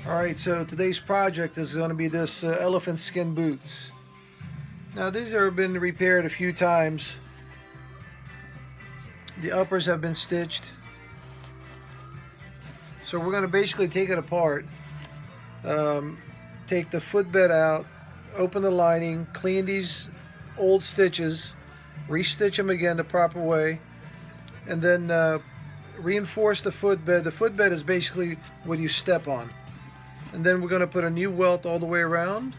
Alright, so today's project is going to be this elephant skin boots. Now these have been repaired a few times. The uppers have been stitched. So we're going to basically take it apart. Take the footbed out, open the lining, clean these old stitches, restitch them again the proper way, and then reinforce the footbed. The footbed is basically what you step on. And then we're going to put a new welt all the way around,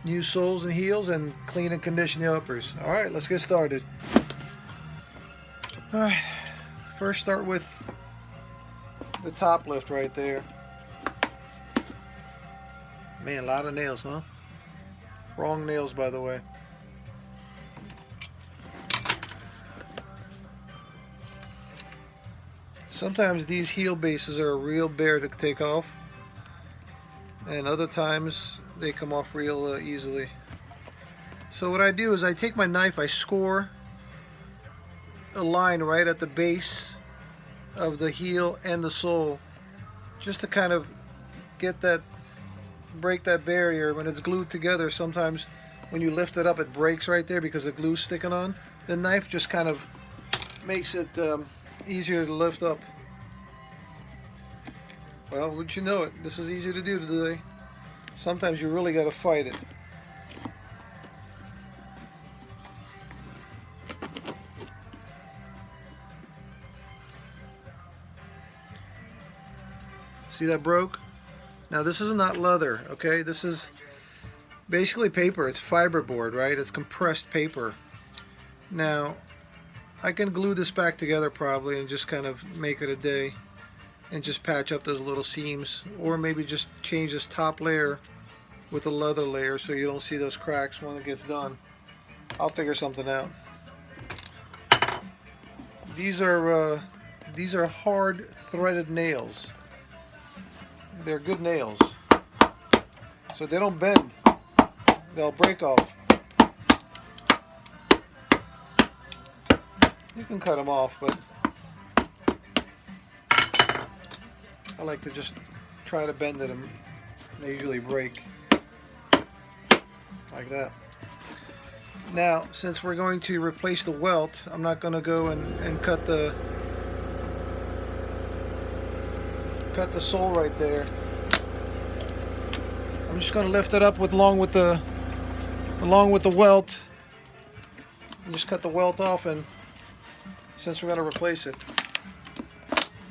new soles and heels, and clean and condition the uppers. Alright, let's get started. Alright, first start with the top lift right there. Man, a lot of nails, huh? Wrong nails, by the way. Sometimes these heel bases are a real bear to take off, and other times they come off real easily. So what I do is I take my knife, I score a line right at the base of the heel and the sole, just to kind of get that, break that barrier. When it's glued together, sometimes when you lift it up it breaks right there because the glue's sticking on. The knife just kind of makes it easier to lift up. Well, wouldn't you know it, this is easy to do today. Sometimes you really got to fight it. See that broke? Now this is not leather, okay? This is basically paper. It's fiberboard, right? It's compressed paper. Now I can glue this back together probably and just kind of make it a day and just patch up those little seams, or maybe just change this top layer with a leather layer so you don't see those cracks when it gets done. I'll figure something out. These are hard threaded nails. They're good nails, so they don't bend. They'll break off. You can cut them off, but I like to just try to bend it, and they usually break like that. Now, since we're going to replace the welt, I'm not going to go and cut the sole right there. I'm just going to lift it up along with the welt, and just cut the welt off, and since we're going to replace it.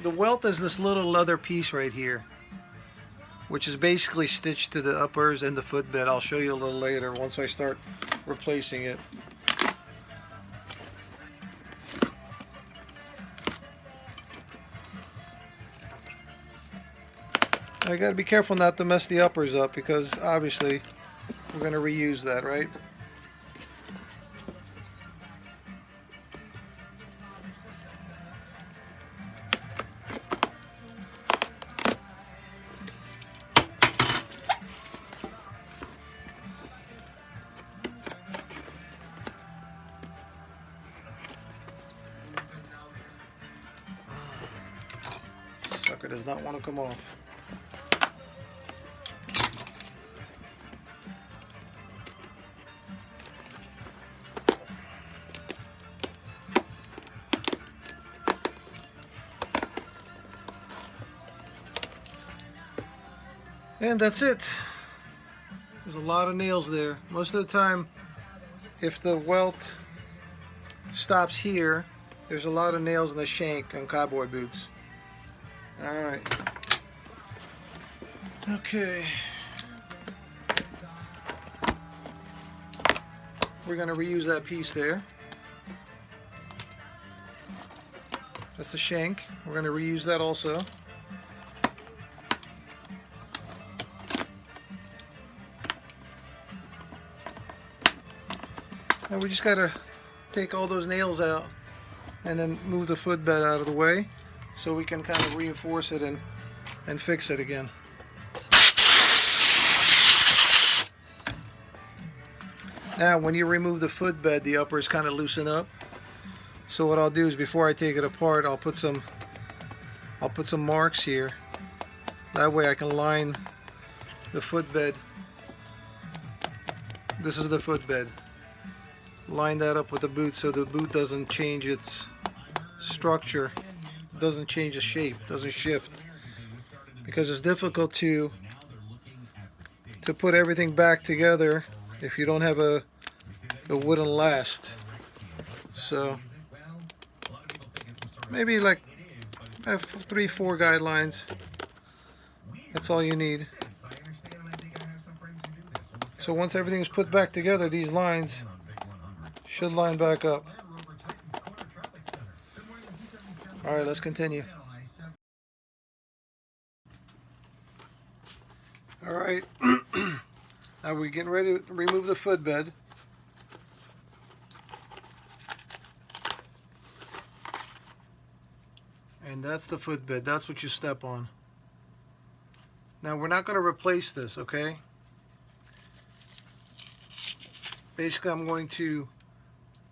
The welt is this little leather piece right here, which is basically stitched to the uppers and the footbed. I'll show you a little later once I start replacing it. I got to be careful not to mess the uppers up, because obviously we're going to reuse that, right? Sucker does not want to come off. And that's it. There's a lot of nails there. Most of the time, if the welt stops here, there's a lot of nails in the shank on cowboy boots. Alright. Okay. We're going to reuse that piece there. That's the shank. We're going to reuse that also. And we just got to take all those nails out and then move the footbed out of the way so we can kind of reinforce it and fix it again. Now when you remove the footbed, the uppers kind of loosen up. So what I'll do is, before I take it apart, I'll put some marks here. That way I can line the footbed. This is the footbed. Line that up with the boot so the boot doesn't change its structure, doesn't change the shape, doesn't shift, because it's difficult to put everything back together if you don't have a wooden last. So maybe like 3-4 guidelines. That's all you need. So once everything is put back together, these lines should line back up. All right, let's continue. All right, now we're getting ready to remove the footbed. And that's the footbed. That's what you step on. Now we're not going to replace this, okay? Basically, I'm going to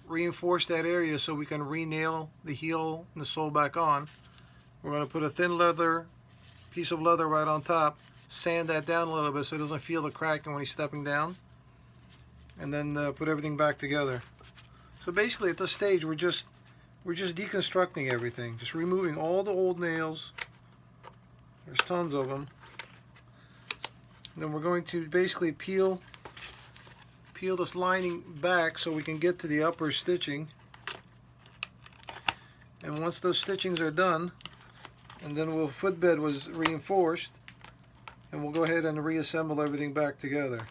reinforce that area so we can re-nail the heel and the sole back on. We're going to put a thin leather, piece of leather right on top, sand that down a little bit so it doesn't feel the cracking when he's stepping down, and then put everything back together. So basically at this stage we're just deconstructing everything, just removing all the old nails. There's tons of them. And then we're going to basically peel this lining back so we can get to the upper stitching. And once those stitchings are done, and then footbed was reinforced, and we'll go ahead and reassemble everything back together.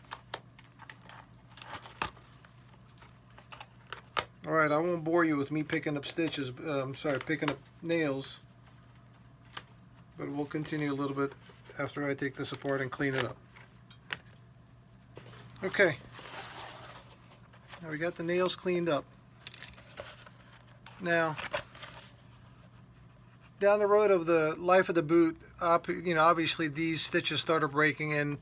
Alright, I won't bore you with me picking up stitches, picking up nails, but we'll continue a little bit after I take this apart and clean it up. Okay, now we got the nails cleaned up. Now, down the road of the life of the boot, obviously these stitches started breaking,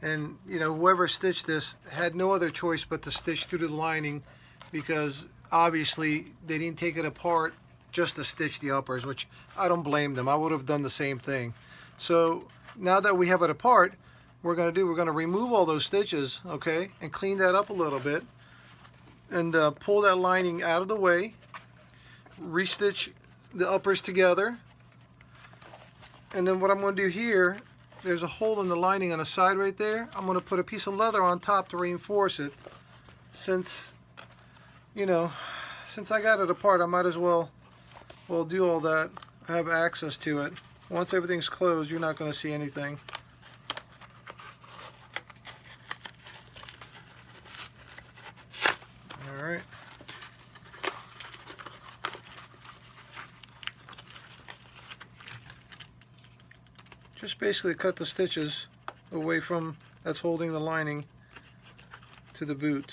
and whoever stitched this had no other choice but to stitch through the lining, because obviously they didn't take it apart just to stitch the uppers, which I don't blame them. I would have done the same thing. So now that we have it apart, we're going to remove all those stitches, okay, and clean that up a little bit, and pull that lining out of the way, restitch the uppers together. And then what I'm going to do here, there's a hole in the lining on the side right there. I'm going to put a piece of leather on top to reinforce it. Since I got it apart, I might as well do all that. I have access to it. Once everything's closed, you're not going to see anything. All right. Just basically cut the stitches away from that's holding the lining to the boot.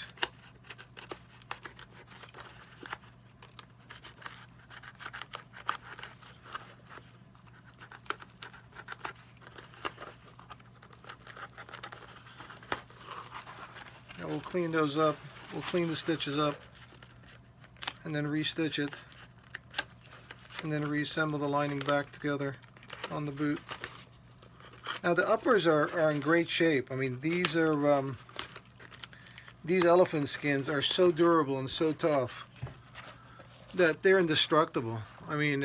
Now we'll clean those up. We'll clean the stitches up and then restitch it, and then reassemble the lining back together on the boot. Now the uppers are in great shape. I mean, these elephant skins are so durable and so tough that they're indestructible. I mean,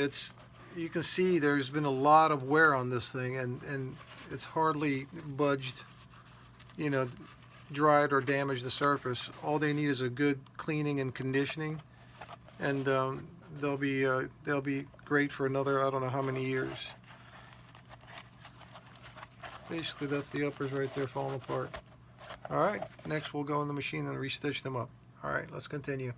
you can see there's been a lot of wear on this thing, and it's hardly budged, dried or damaged the surface. All they need is a good cleaning and conditioning, and they'll be great for another, I don't know how many years. Basically, that's the uppers right there falling apart. All right, next we'll go in the machine and restitch them up. All right, let's continue.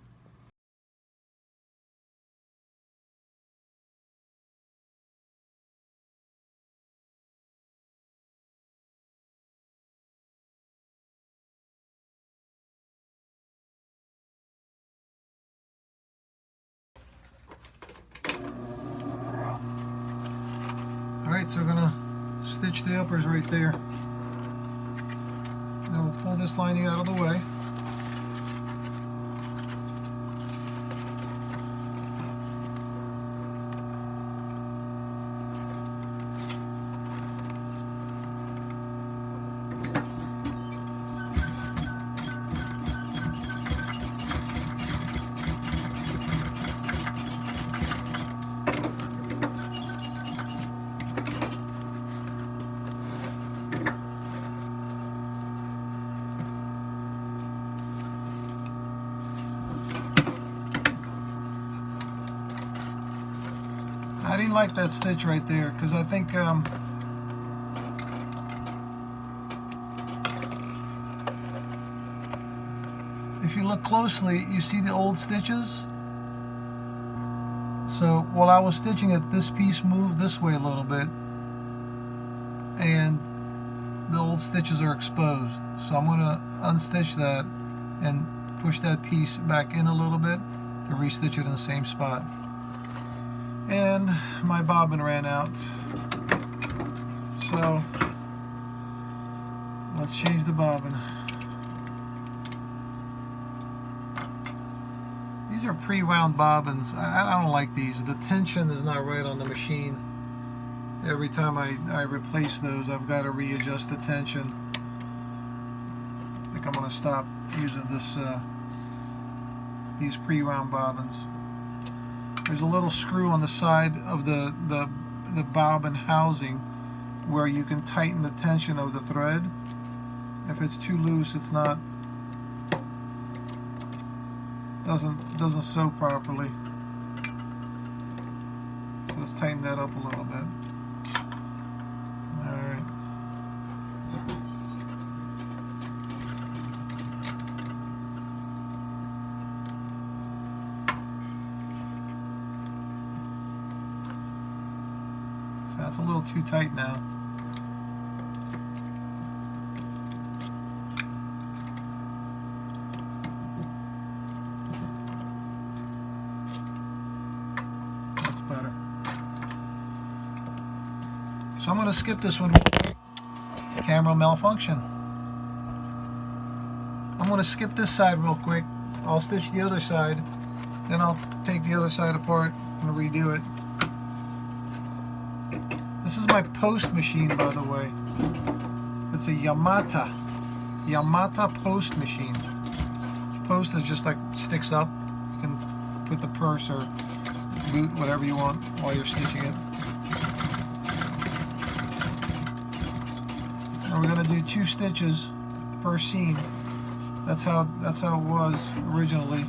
All right, so we're gonna stitch the uppers right there. Now we'll pull this lining out of the way. I didn't like that stitch right there because I think if you look closely, you see the old stitches. So while I was stitching it, this piece moved this way a little bit, and the old stitches are exposed. So I'm going to unstitch that and push that piece back in a little bit to restitch it in the same spot. And my bobbin ran out, so let's change the bobbin. These are pre-wound bobbins. I don't like these. The tension is not right on the machine. Every time I replace those, I've got to readjust the tension. I think I'm going to stop using these pre-wound bobbins. There's a little screw on the side of the bobbin housing where you can tighten the tension of the thread. If it's too loose, it's not doesn't sew properly. So let's tighten that up a little bit. Alright. So that's a little too tight now. Better. So I'm going to skip this one. Camera malfunction. I'm going to skip this side real quick. I'll stitch the other side, then I'll take the other side apart and redo it. This is my post machine, by the way. It's a Yamata post machine. Post is just like sticks up. You can put the purse or boot, whatever you want, while you're stitching it. And we're going to do 2 stitches per seam. That's how it was originally.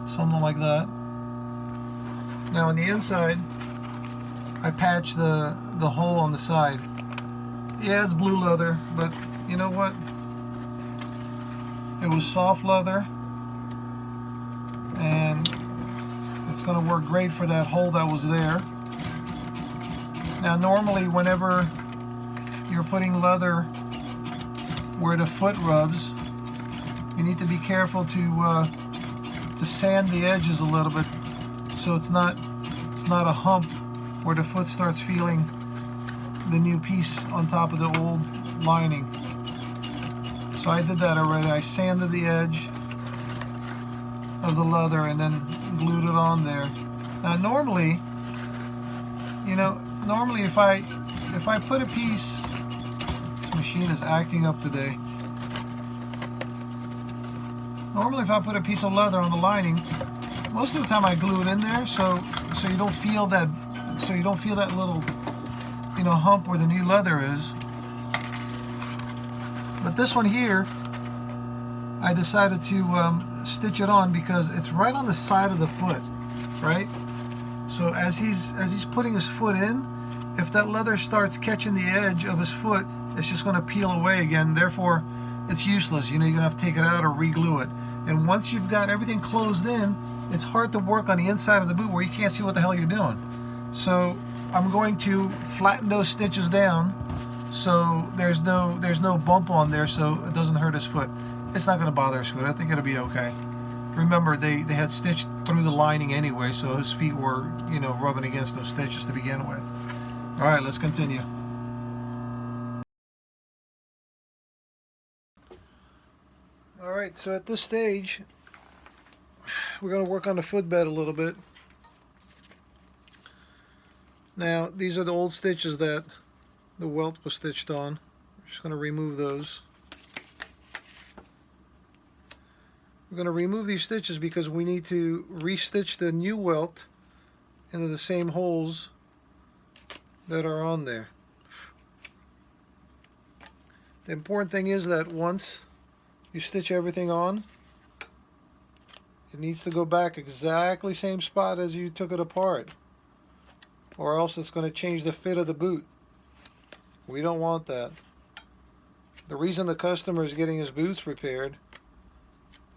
Something like that. Now on the inside, I patched the hole on the side. Yeah, it's blue leather, but you know what? It was soft leather, and it's going to work great for that hole that was there. Now normally whenever you're putting leather where the foot rubs, you need to be careful to sand the edges a little bit so it's not a hump where the foot starts feeling the new piece on top of the old lining. So I did that already. I sanded the edge of the leather and then glued it on there. Now normally, you know, if I put a piece, this machine is acting up today. Normally if I put a piece of leather on the lining, most of the time I glue it in there so you don't feel that little, you know, hump where the new leather is. But this one here, I decided to stitch it on because it's right on the side of the foot, right? So as he's putting his foot in, if that leather starts catching the edge of his foot, it's just going to peel away again. Therefore, it's useless. You know, you're going to have to take it out or re-glue it. And once you've got everything closed in, it's hard to work on the inside of the boot where you can't see what the hell you're doing. So I'm going to flatten those stitches down so there's no bump on there, so it doesn't hurt his foot. It's not going to bother his foot. I think it'll be okay. Remember, they had stitched through the lining anyway, so his feet were, you know, rubbing against those stitches to begin with. All right, let's continue. All right, so at this stage, we're going to work on the footbed a little bit. Now, these are the old stitches that the welt was stitched on. We're just going to remove those. We're going to remove these stitches because we need to restitch the new welt into the same holes that are on there. The important thing is that once you stitch everything on, it needs to go back exactly same spot as you took it apart, or else it's going to change the fit of the boot. We don't want that. The reason the customer is getting his boots repaired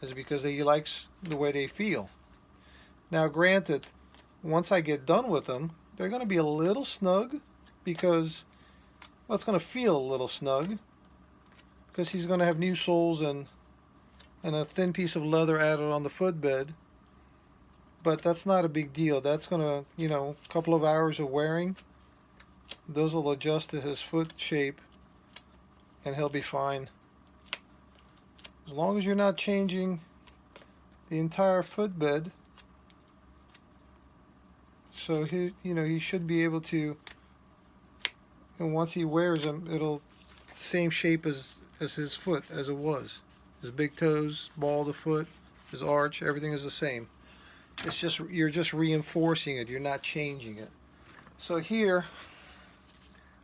is because he likes the way they feel. Now granted, once I get done with them, they're going to be a little snug because, well, it's going to feel a little snug because he's going to have new soles and a thin piece of leather added on the footbed. But that's not a big deal. That's going to, you know, a couple of hours of wearing, those will adjust to his foot shape and he'll be fine. As long as you're not changing the entire footbed, so he should be able to, and once he wears them, it'll the same shape as his foot as it was. His big toes, ball of the foot, his arch, everything is the same. It's just, you're just reinforcing it, you're not changing it. So here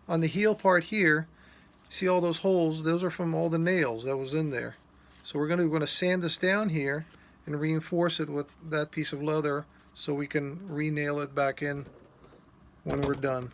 on the heel part here, see all those holes? Those are from all the nails that was in there. So we're going to sand this down here and reinforce it with that piece of leather so we can re-nail it back in when we're done.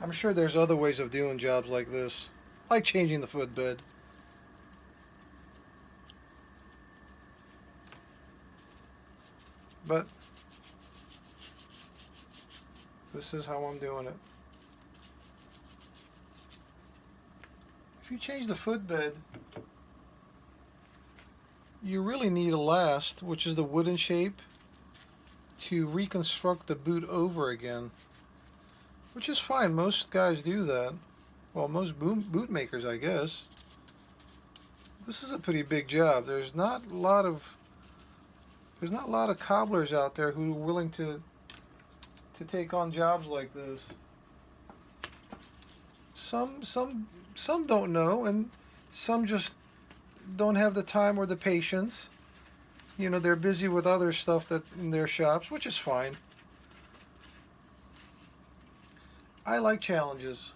I'm sure there's other ways of doing jobs like this, like changing the footbed. But this is how I'm doing it. If you change the footbed, you really need a last, which is the wooden shape, to reconstruct the boot over again. Which is fine, most guys do that. Well, most boot makers, I guess. This is a pretty big job. There's not a lot of cobblers out there who are willing to take on jobs like this. Some don't know, and some just don't have the time or the patience. You know, they're busy with other stuff that in their shops, which is fine. I like challenges.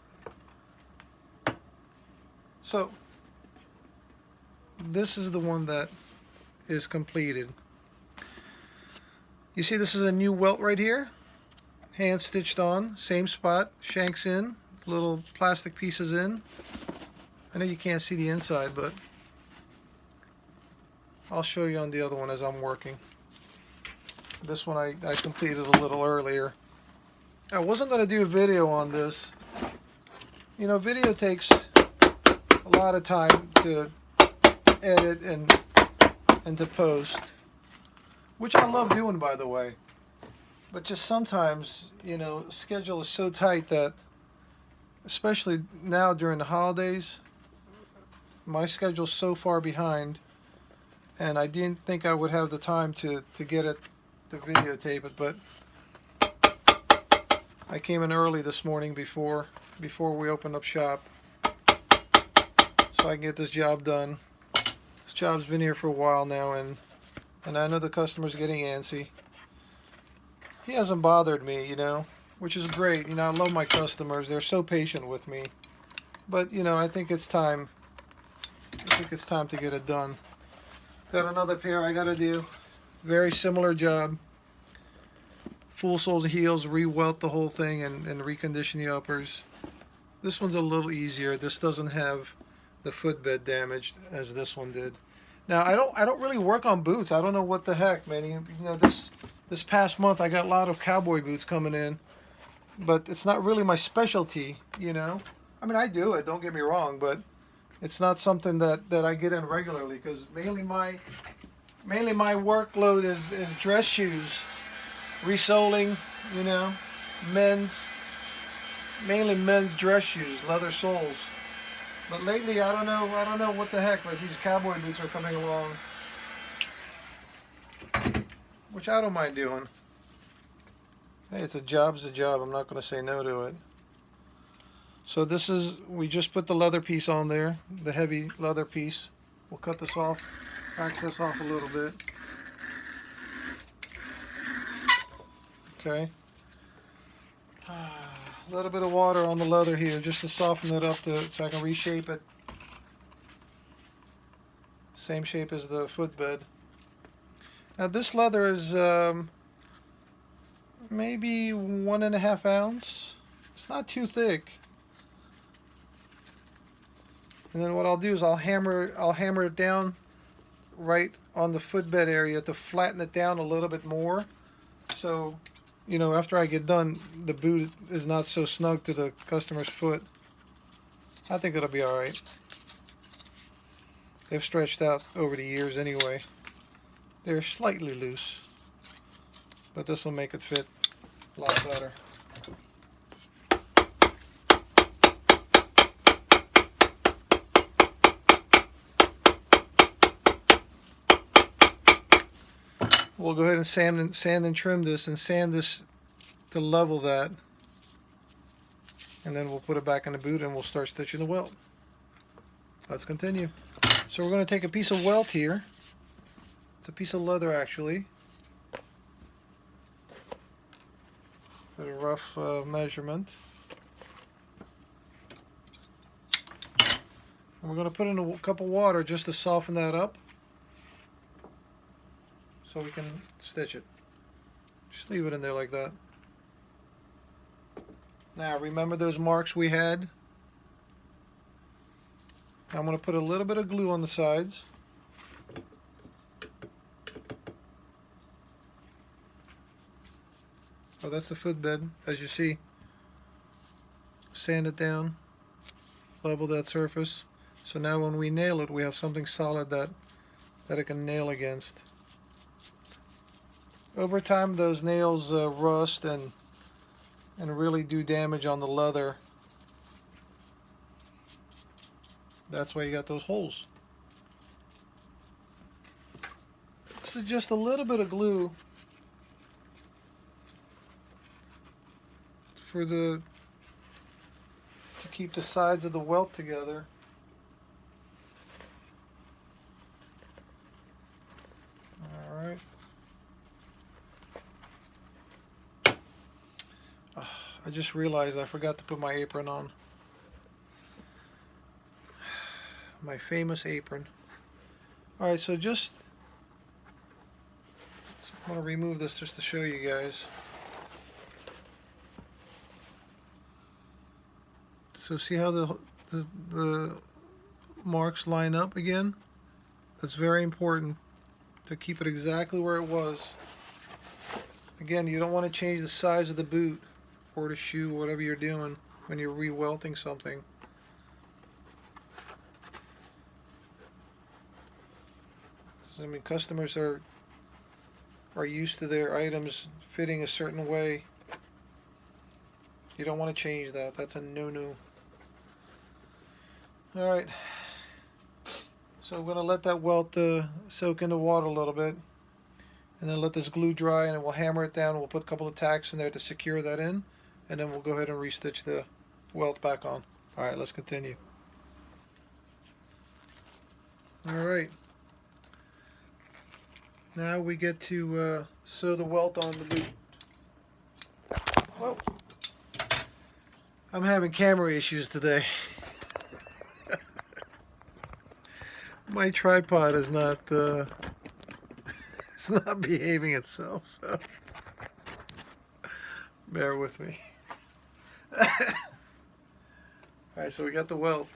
So this is the one that is completed. You see, this is a new welt right here, hand stitched on, same spot, shanks in, little plastic pieces in. I know you can't see the inside, but I'll show you on the other one as I'm working. This one I completed a little earlier. I wasn't going to do a video on this. You know, video takes a lot of time to edit and to post, which I love doing, by the way. But just sometimes, you know, schedule is so tight that, especially now during the holidays, my schedule's so far behind, and I didn't think I would have the time to get it, to videotape it, but I came in early this morning before we opened up shop so I can get this job done. This job's been here for a while now, and I know the customer's getting antsy. He hasn't bothered me, you know, which is great. You know, I love my customers. They're so patient with me. But, you know, I think it's time. I think it's time to get it done. Got another pair I gotta do. Very similar job. Full soles and heels, re-welt the whole thing and recondition the uppers. This one's a little easier. This doesn't have the footbed damaged as this one did. Now I don't really work on boots. I don't know what the heck, man. You know, this past month I got a lot of cowboy boots coming in, but it's not really my specialty, you know. I mean, I do it, don't get me wrong, but it's not something that I get in regularly, because mainly my workload is dress shoes, resoling, you know, mainly men's dress shoes, leather soles. But lately, I don't know what the heck, but these cowboy boots are coming along, which I don't mind doing. Hey, it's a job's a job. I'm not going to say no to it. So this is, we just put the leather piece on there, the heavy leather piece. We'll cut this off, back this off a little bit. Okay. A little bit of water on the leather here just to soften it up so I can reshape it. Same shape as the footbed. Now this leather is maybe 1.5 ounce. It's not too thick. And then what I'll do is I'll hammer it down right on the footbed area to flatten it down a little bit more. So, you know, after I get done, the boot is not so snug to the customer's foot. I think it'll be all right. They've stretched out over the years anyway. They're slightly loose, but this will make it fit a lot better. We'll go ahead and sand and trim this, and sand this to level that, and then we'll put it back in the boot and we'll start stitching the welt. Let's continue. So we're going to take a piece of welt here. It's a piece of leather actually. At a rough measurement. And we're going to put in a cup of water just to soften that up, so we can stitch it. Just leave it in there like that. Now remember those marks we had? I'm going to put a little bit of glue on the sides. Oh, that's the footbed, as you see. Sand it down, level that surface. So now when we nail it, we have something solid that it can nail against. Over time, those nails rust and really do damage on the leather. That's why you got those holes. This is just a little bit of glue to keep the sides of the welt together. All right. I just realized I forgot to put my apron on. My famous apron. Alright, so I'm going to remove this just to show you guys. So see how the marks line up again? That's very important to keep it exactly where it was. Again, you don't want to change the size of the boot or the shoe, whatever you're doing when you're re-welting something. I mean, customers are used to their items fitting a certain way. You don't want to change that. That's a no-no. Alright, so we're going to let that welt soak in the water a little bit, and then let this glue dry, and then we'll hammer it down. We'll put a couple of tacks in there to secure that in, and then we'll go ahead and restitch the welt back on. Alright, let's continue. Alright, now we get to sew the welt on the boot. Whoa. I'm having camera issues today. My tripod is not it's not behaving itself, so bear with me. Alright, so we got the welt.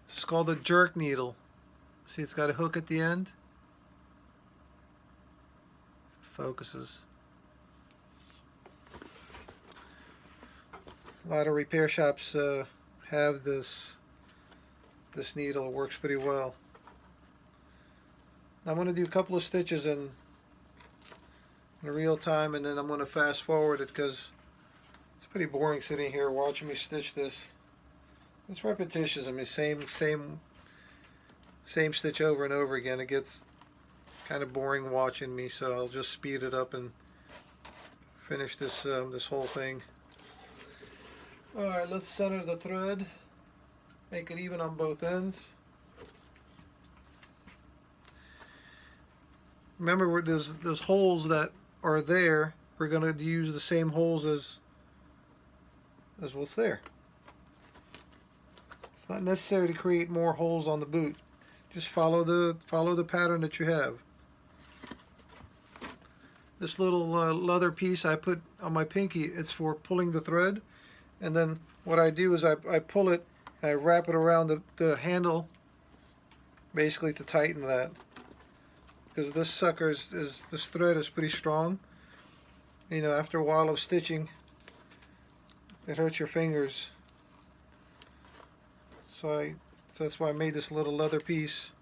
This is called a jerk needle. See, it's got a hook at the end. Focuses. A lot of repair shops have this needle. It works pretty well. I'm going to do a couple of stitches in real time, and then I'm going to fast forward it because it's pretty boring sitting here watching me stitch this. It's repetitious. I mean, same stitch over and over again. It gets kind of boring watching me, so I'll just speed it up and finish this this whole thing. All right, let's center the thread. Make it even on both ends. Remember, where those holes that are there, we're going to use the same holes as what's there. It's not necessary to create more holes on the boot. Just follow the pattern that you have. This little leather piece I put on my pinky, it's for pulling the thread, and then what I do is I pull it and I wrap it around the handle, basically to tighten that. Because this sucker this thread is pretty strong. You know, after a while of stitching, it hurts your fingers. So that's why I made this little leather piece.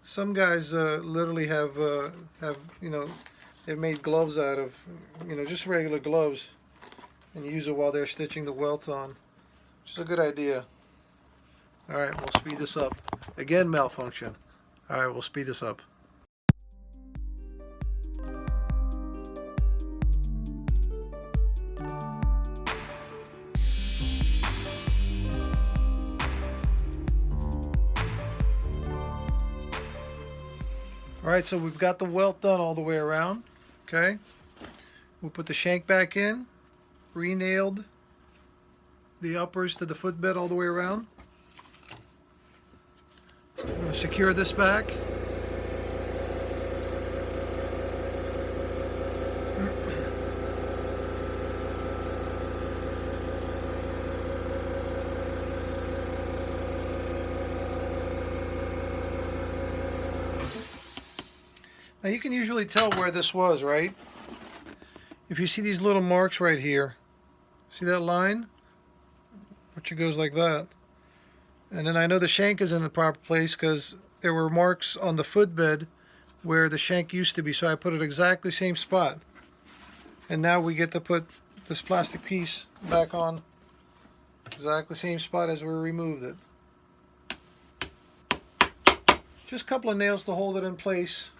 Some guys literally have you know, they've made gloves out of, you know, just regular gloves, and use it while they're stitching the welts on, which is a good idea. All right, we'll speed this up. Again, malfunction. All right, we'll speed this up. Alright, so we've got the welt done all the way around. Okay, we'll put the shank back in, re-nailed the uppers to the footbed all the way around. I'm going to secure this back. Now you can usually tell where this was, right? If you see these little marks right here, see that line? Which goes like that. And then I know the shank is in the proper place because there were marks on the footbed where the shank used to be, so I put it exactly same spot. And now we get to put this plastic piece back on exactly the same spot as we removed it. Just a couple of nails to hold it in place.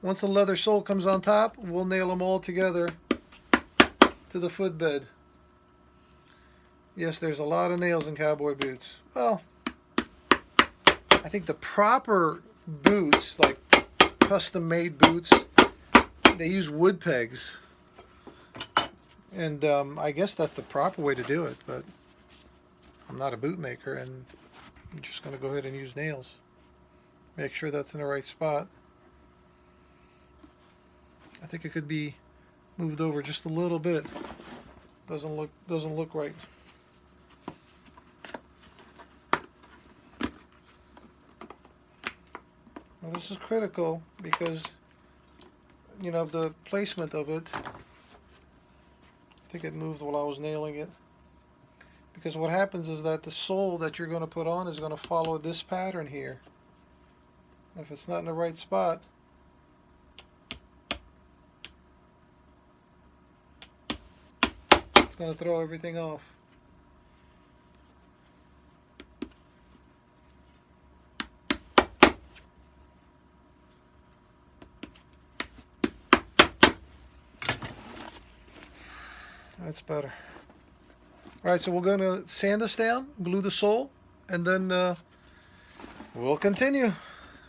Once the leather sole comes on top, we'll nail them all together to the footbed. Yes, there's a lot of nails in cowboy boots. Well, I think the proper boots, like custom-made boots, they use wood pegs. And I guess that's the proper way to do it, but I'm not a boot maker, and I'm just going to go ahead and use nails. Make sure that's in the right spot. I think it could be moved over just a little bit. Doesn't look right. Now this is critical because, you know, of the placement of it. I think it moved while I was nailing it. Because what happens is that the sole that you're going to put on is going to follow this pattern here. If it's not in the right spot, it's going to throw everything off. That's better. Alright, so we're going to sand this down, glue the sole, and then we'll continue.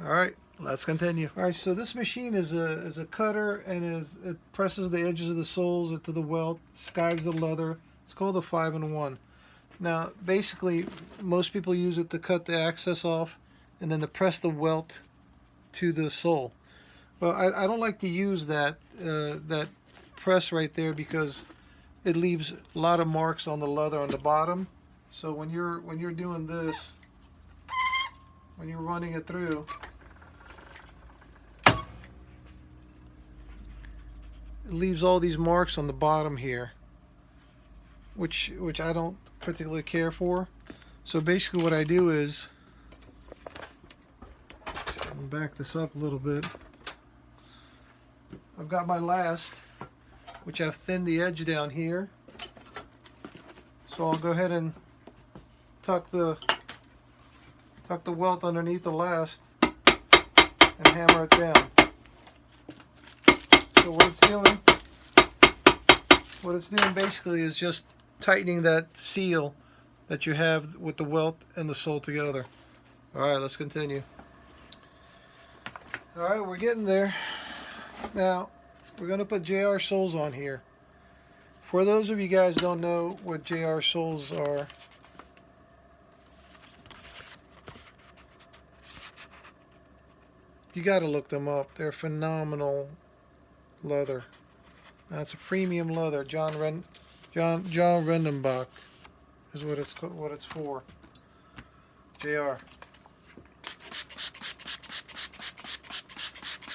Alright, let's continue. Alright, so this machine is a cutter, and it presses the edges of the soles into the welt, skives the leather. It's called a 5-in-1. Now, basically, most people use it to cut the access off and then to press the welt to the sole. Well, I don't like to use that press right there because it leaves a lot of marks on the leather on the bottom. So when you're doing this, when you're running it through, it leaves all these marks on the bottom here, which I don't particularly care for. So basically what I do is, I'll back this up a little bit. I've got my last, which I've thinned the edge down here. So I'll go ahead and tuck the welt underneath the last and hammer it down. So what it's doing basically is just tightening that seal that you have with the welt and the sole together. Alright, let's continue. Alright, we're getting there. Now, we're going to put JR soles on here. For those of you guys who don't know what JR soles are, you got to look them up. They're phenomenal leather. That's a premium leather. John Rendenbach is what it's for. JR.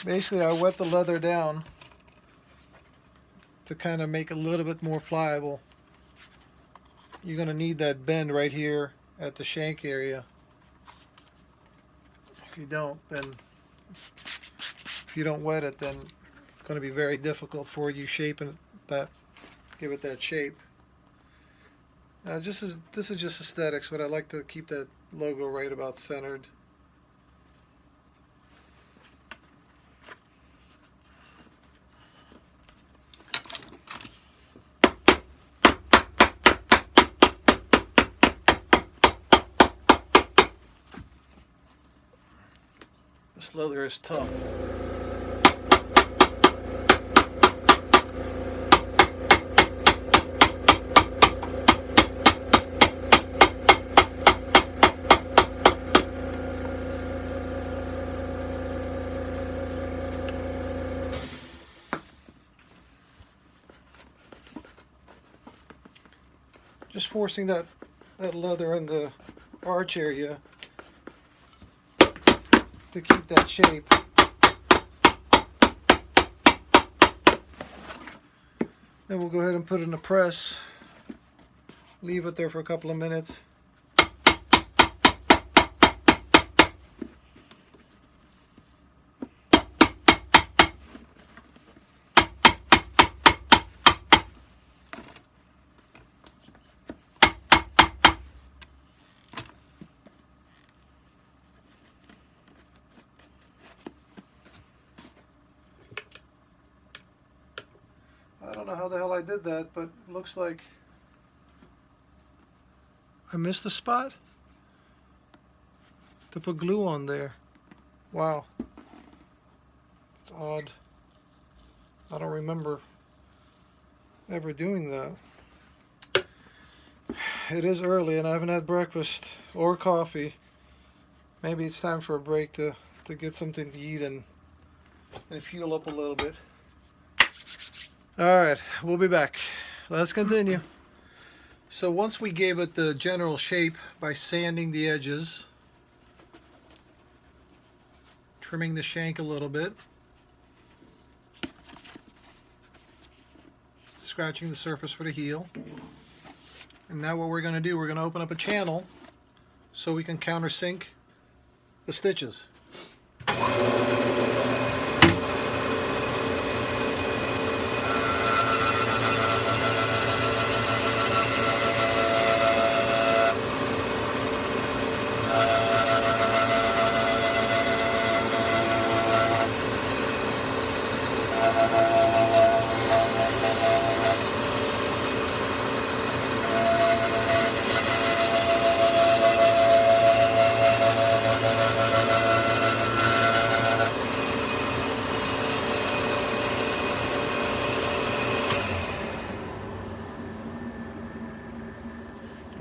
Basically, I wet the leather down to kind of make it a little bit more pliable. You're going to need that bend right here at the shank area. If you don't wet it, then it's going to be very difficult for you shaping that, give it that shape. This is just aesthetics, but I like to keep that logo right about centered. This leather is tough. Just forcing that leather in the arch area to keep that shape. Then we'll go ahead and put it in a press. Leave it there for a couple of minutes. I don't know how the hell I did that, but it looks like I missed a spot to put glue on there. Wow. It's odd. I don't remember ever doing that. It is early and I haven't had breakfast or coffee. Maybe it's time for a break to get something to eat and fuel up a little bit. Alright, we'll be back. Let's continue. So once we gave it the general shape by sanding the edges, trimming the shank a little bit, scratching the surface for the heel, and now what we're going to do, we're going to open up a channel so we can countersink the stitches.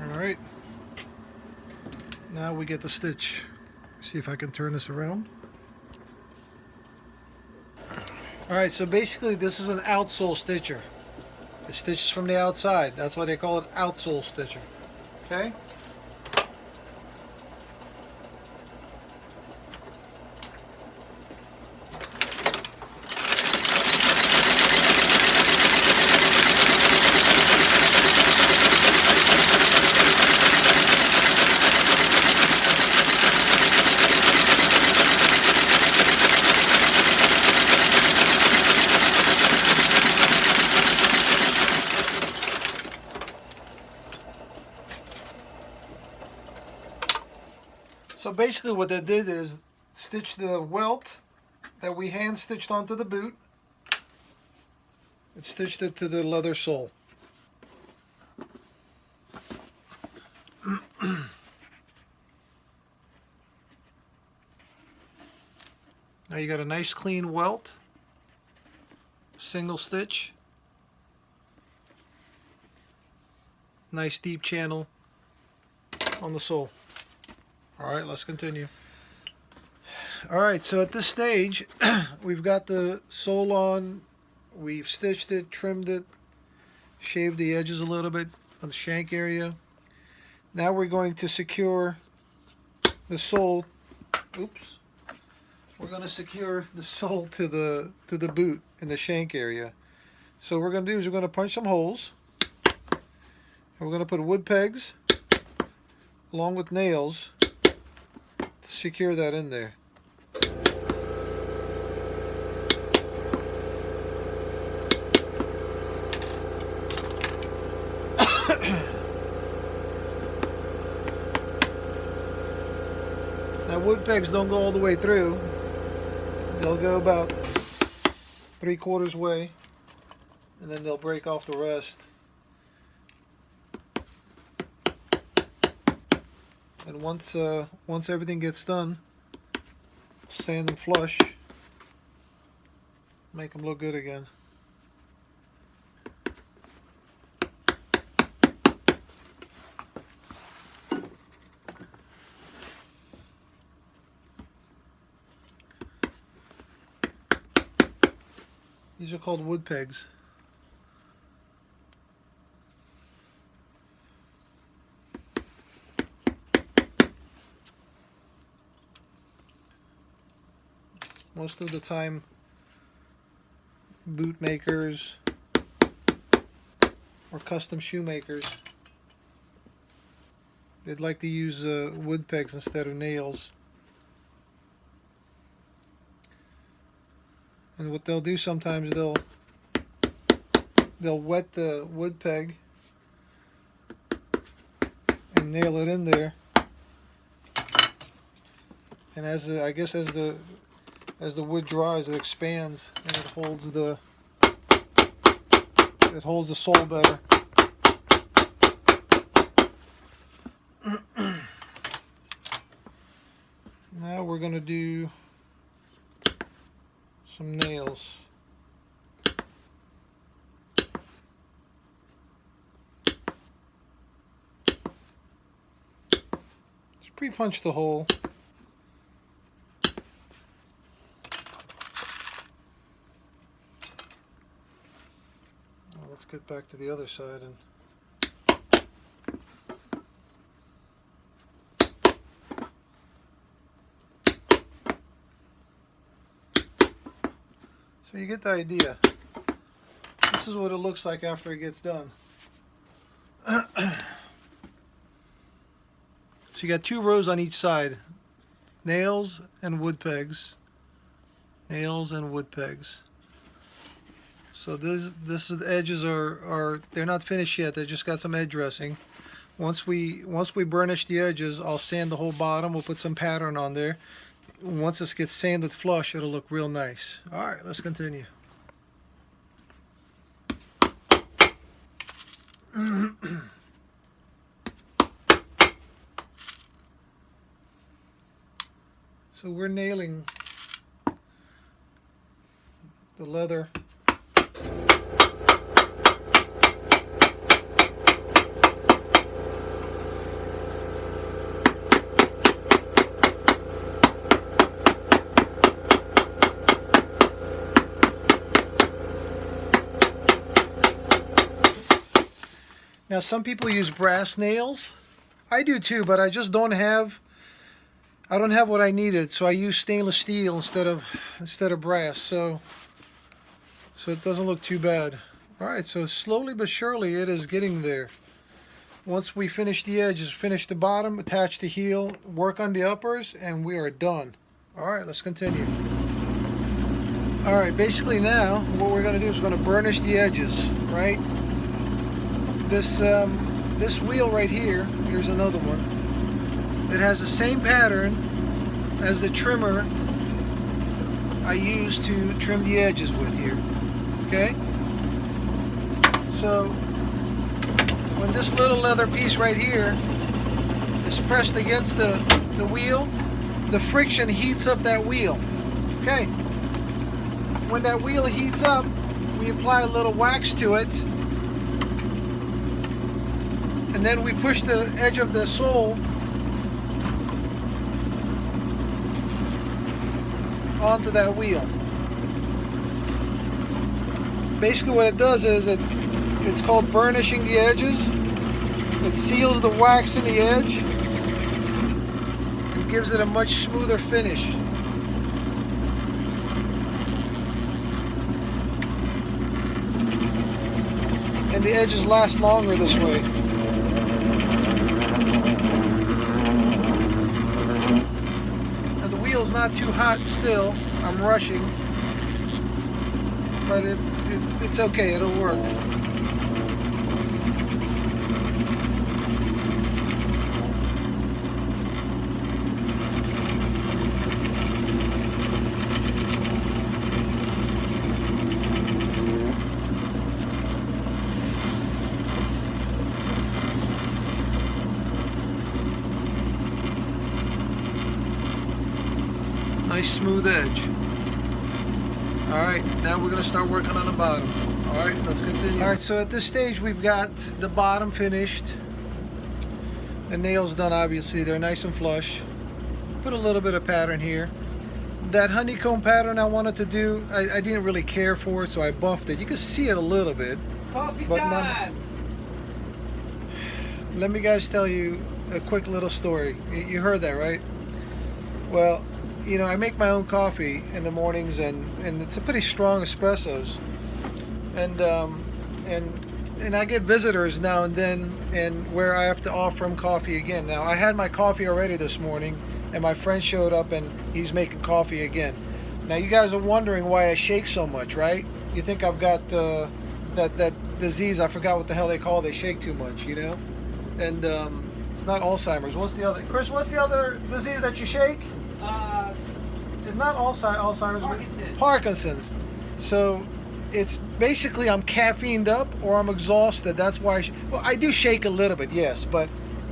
Alright, now we get the stitch. See if I can turn this around. Alright, so basically this is an outsole stitcher. It stitches from the outside. That's why they call it Outsole Stitcher. Okay? So basically what they did is stitch the welt that we hand stitched onto the boot. It stitched it to the leather sole. Now you got a nice clean welt, single stitch, nice deep channel on the sole. Alright, let's continue. Alright, so at this stage, we've got the sole on, we've stitched it, trimmed it, shaved the edges a little bit on the shank area. Now we're going to secure the sole, oops, we're going to secure the sole to the boot in the shank area. So what we're going to do is we're going to punch some holes, and we're going to put wood pegs along with nails to secure that in there. Now wood pegs don't go all the way through. They'll go about 3/4 way, and then they'll break off the rest. And once everything gets done, sand them flush, make them look good again. These are called wood pegs. Most of the time, boot makers or custom shoemakers, they'd like to use wood pegs instead of nails. And what they'll do sometimes, they'll wet the wood peg and nail it in there. And as the wood dries, it expands and it holds the sole better. Now we're going to do some nails. Just pre-punch the hole. Well, let's get back to the other side and so you get the idea. This is what it looks like after it gets done. So you got 2 rows on each side. Nails and wood pegs. Nails and wood pegs. So this is, the edges are they're not finished yet. They just got some edge dressing. Once we burnish the edges, I'll sand the whole bottom. We'll put some pattern on there. Once this gets sanded flush, it'll look real nice. Alright, let's continue. So we're nailing the leather Now some people use brass nails. I do too, but I just don't have what I needed, so I use stainless steel instead of brass. So it doesn't look too bad. All right, so slowly but surely it is getting there. Once we finish the edges, finish the bottom, attach the heel, work on the uppers, and we are done. All right, let's continue. All right, basically now what we're going to do is we're going to burnish the edges, right? This wheel right here, here's another one. It has the same pattern as the trimmer I use to trim the edges with here. Okay? So when this little leather piece right here is pressed against the wheel, the friction heats up that wheel. Okay? When that wheel heats up, we apply a little wax to it, and then we push the edge of the sole onto that wheel. Basically what it does is it's called burnishing the edges. It seals the wax in the edge and gives it a much smoother finish. And the edges last longer this way. Now the wheel's not too hot still. I'm rushing, but it's okay. It'll work. Nice smooth edge. Alright, now we're going to start working on the bottom. Alright, let's continue. Alright, so at this stage we've got the bottom finished. The nails done, obviously. They're nice and flush. Put a little bit of pattern here. That honeycomb pattern I wanted to do, I didn't really care for it, so I buffed it. You can see it a little bit. Coffee time! Let me guys tell you a quick little story. You heard that, right? Well, you know, I make my own coffee in the mornings, and it's a pretty strong espressos, and I get visitors now and then, and where I have to offer them coffee again. Now I had my coffee already this morning, and my friend showed up and he's making coffee again. Now you guys are wondering why I shake so much, right? You think I've got that disease, I forgot what the hell they call it. They shake too much, you know, and it's not Alzheimer's. What's the other, Chris? What's the other disease that you shake? It's not Alzheimer's, but Parkinson's. So it's basically I'm caffeined up or I'm exhausted. That's why well, I do shake a little bit, yes, but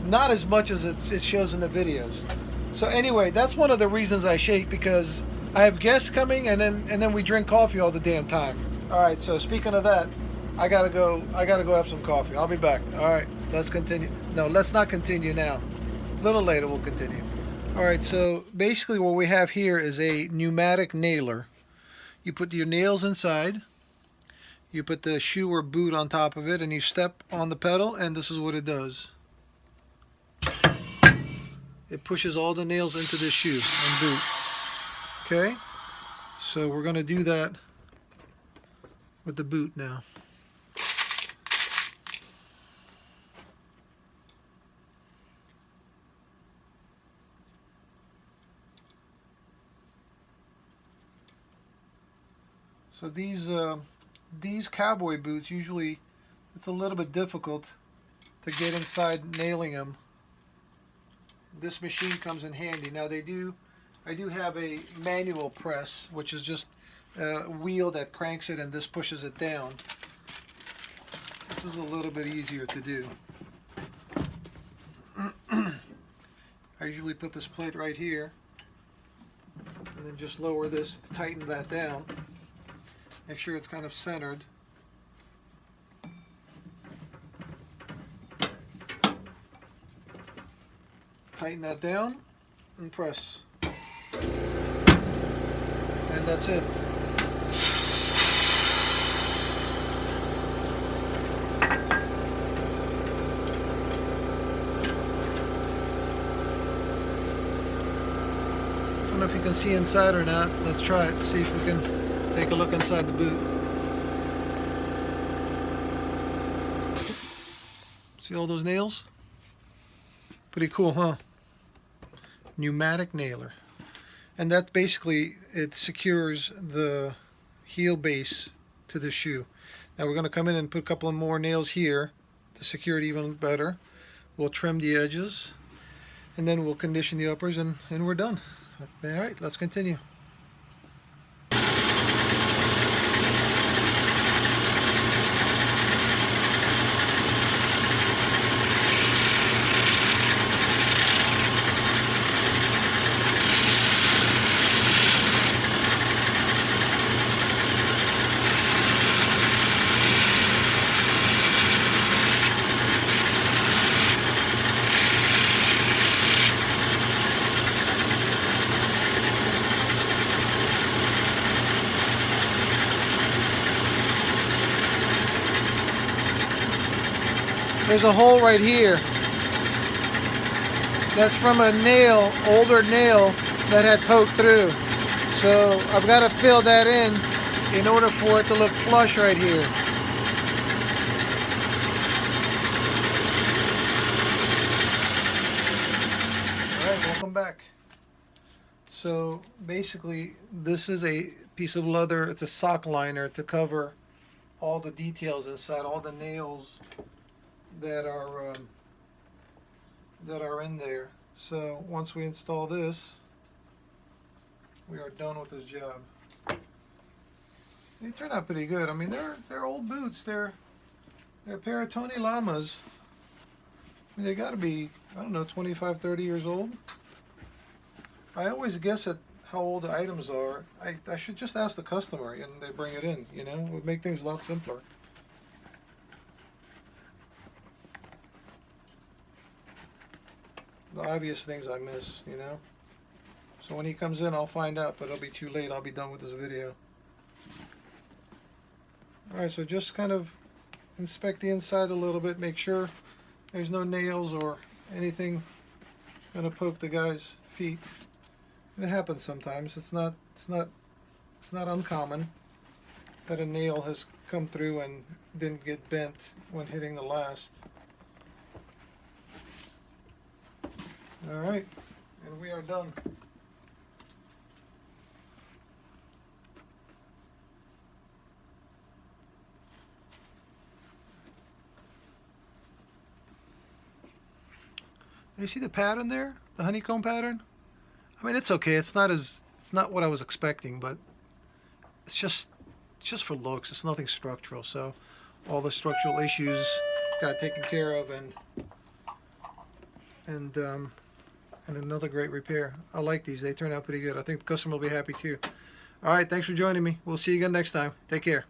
not as much as it shows in the videos. So anyway, that's one of the reasons I shake, because I have guests coming, and then we drink coffee all the damn time. All right, so speaking of that, I gotta go have some coffee. I'll be back. All right, let's continue. No, let's not continue now. A little later we'll continue. Alright, so basically what we have here is a pneumatic nailer. You put your nails inside, you put the shoe or boot on top of it, and you step on the pedal, and this is what it does. It pushes all the nails into the shoe and boot. Okay? So we're going to do that with the boot now. So these cowboy boots, usually it's a little bit difficult to get inside nailing them. This machine comes in handy. Now I do have a manual press, which is just a wheel that cranks it and this pushes it down. This is a little bit easier to do. I usually put this plate right here and then just lower this to tighten that down. Make sure it's kind of centered. Tighten that down and press. And that's it. if you can see inside or not. Let's try it. See if we can take a look inside the boot. See all those nails? Pretty cool, huh? Pneumatic Nailer. And that basically, it secures the heel base to the shoe. Now we're going to come in and put a couple of more nails here to secure it even better. We'll trim the edges, and then we'll condition the uppers, and we're done. Alright, let's continue. There's a hole right here. That's from a nail, older nail that had poked through. So I've got to fill that in order for it to look flush right here. Alright, welcome back. So basically this is a piece of leather, it's a sock liner to cover all the details inside, all the nails that are in there. So once we install this, we are done with this job. They turn out pretty good. I mean, they're old boots. They're a pair of Tony Lamas. I mean, they got to be, I don't know, 25, 30 years old. I always guess at how old the items are. I should just ask the customer and they bring it in, you know? It would make things a lot simpler. The obvious things I miss, you know? So when he comes in, I'll find out, but it'll be too late. I'll be done with this video. Alright, so just kind of inspect the inside a little bit, make sure there's no nails or anything gonna poke the guy's feet. And it happens sometimes. It's not uncommon that a nail has come through and didn't get bent when hitting the last. Alright, and we are done. You see the pattern there? The honeycomb pattern? I mean, it's okay. It's not what I was expecting, but it's just for looks. It's nothing structural. So all the structural issues got taken care of, and another great repair. I like these. They turn out pretty good. I think the customer will be happy too. All right, thanks for joining me. We'll see you again next time. Take care.